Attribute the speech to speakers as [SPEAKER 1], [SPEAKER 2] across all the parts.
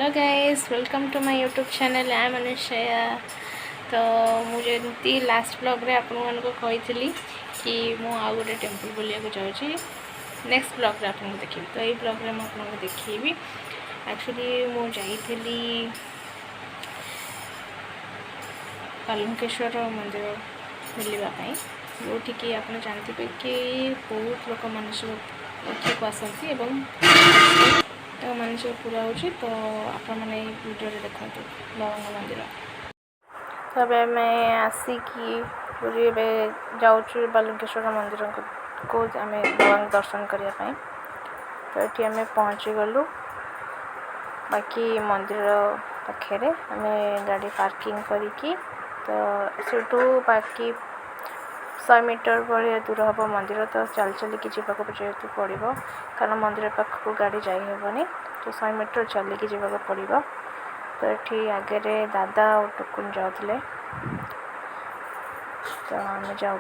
[SPEAKER 1] Hello guys, welcome to my YouTube channel. I am Anushaya. तो मुझे last blog रे आपण मानको कही कि मु आउ गोटे टेम्पल बुलिया जाऊँगी। नेक्स्ट ब्लॉग रे आपन देखिए। तो ये ब्लॉग रे मैं देखी एक्चुअली मुझे बालुकेश्वर मंदिर बुलवाई जोटिकी आप जानते कि बहुत लोक मानसिक रखा को आसती तो मानसिक पूरा हो तो आपण मैंने वीडियो देखते बाबा मंदिर। तो अब मैं आसिकी पूरी जाऊँ बालुकेश्वर मंदिर को आम बाबा दर्शन करने। तो ये आम पहुँची गलु बाकी मंदिर पाखे आम गाड़ी पार्किंग करी तो सेठू बाकी 100 मीटर भाया दूर हम मंदिर। तो चल चलिकी जावाक जेहेतु पड़ो कारण मंदिर पाखक गाड़ी जाइबनी तो 100 मीटर चलिकी जावाक पड़ो। तो ये आगे दादा और टुकुन जाऊे तो आम जाऊँ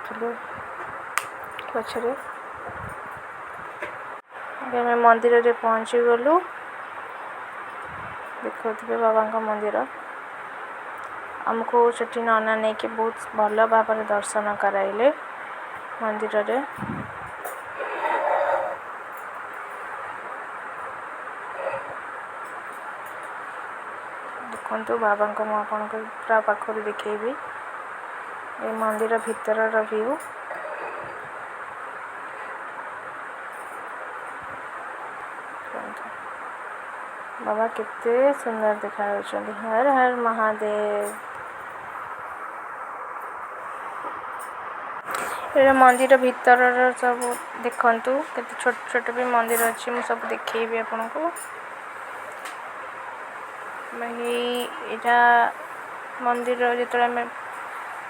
[SPEAKER 1] पचर आम मंदिर रे पहुँची गलु। देखुए बाबा मंदिर आमको से नना नहीं कि बहुत भल भाव दर्शन कराइले मंदिर रे। देखो बाबा को आपन को पूरा पाखर देखेबी ये मंदिर भीतर व्यू। बाबा कितने सुंदर देखा। हर हर महादेव। ये मंदिर भीतर सब देखु के छोट छोट भी मंदिर अच्छी मुझे सब देखी आपन को। यहाँ मंदिर जो आम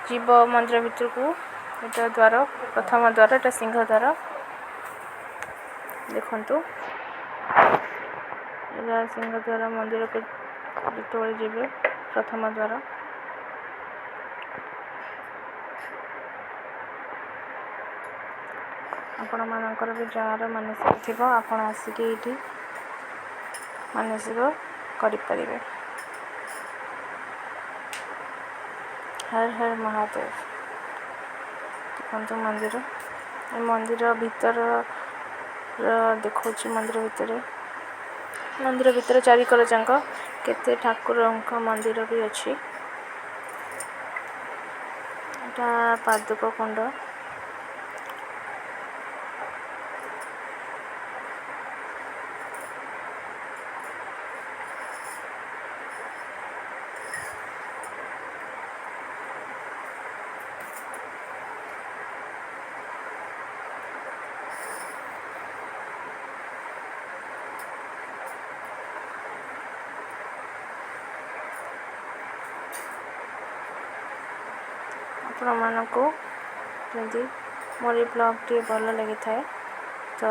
[SPEAKER 1] जीव मंदिर भीतर को यहाँ द्वार प्रथम द्वार एटा सिंह द्वार देखु सिंह द्वार मंदिर को जो जी प्रथम द्वार। आपण मानकर भी जार मानसिक थी आप आसिकी ये मानसिक करें। हर हर महादेव। देखो मंदिर मंदिर भीतर देखो मंदिर भीतर चारिकर जाक केते ठाकुर मंदिर भी अच्छी। पादुक कुंड आपण मानक जदि मोर ब्लॉग टी भल लगी थाए तो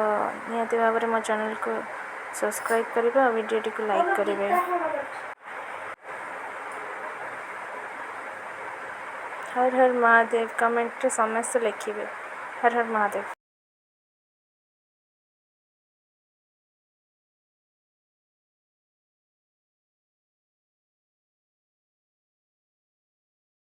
[SPEAKER 1] निहाती भाव में मो चैनल को सब्सक्राइब करेंगे और वीडियो टी को लाइक करेंगे। हर हर महादेव कमेंट समस्त लिखे। हर हर महादेव।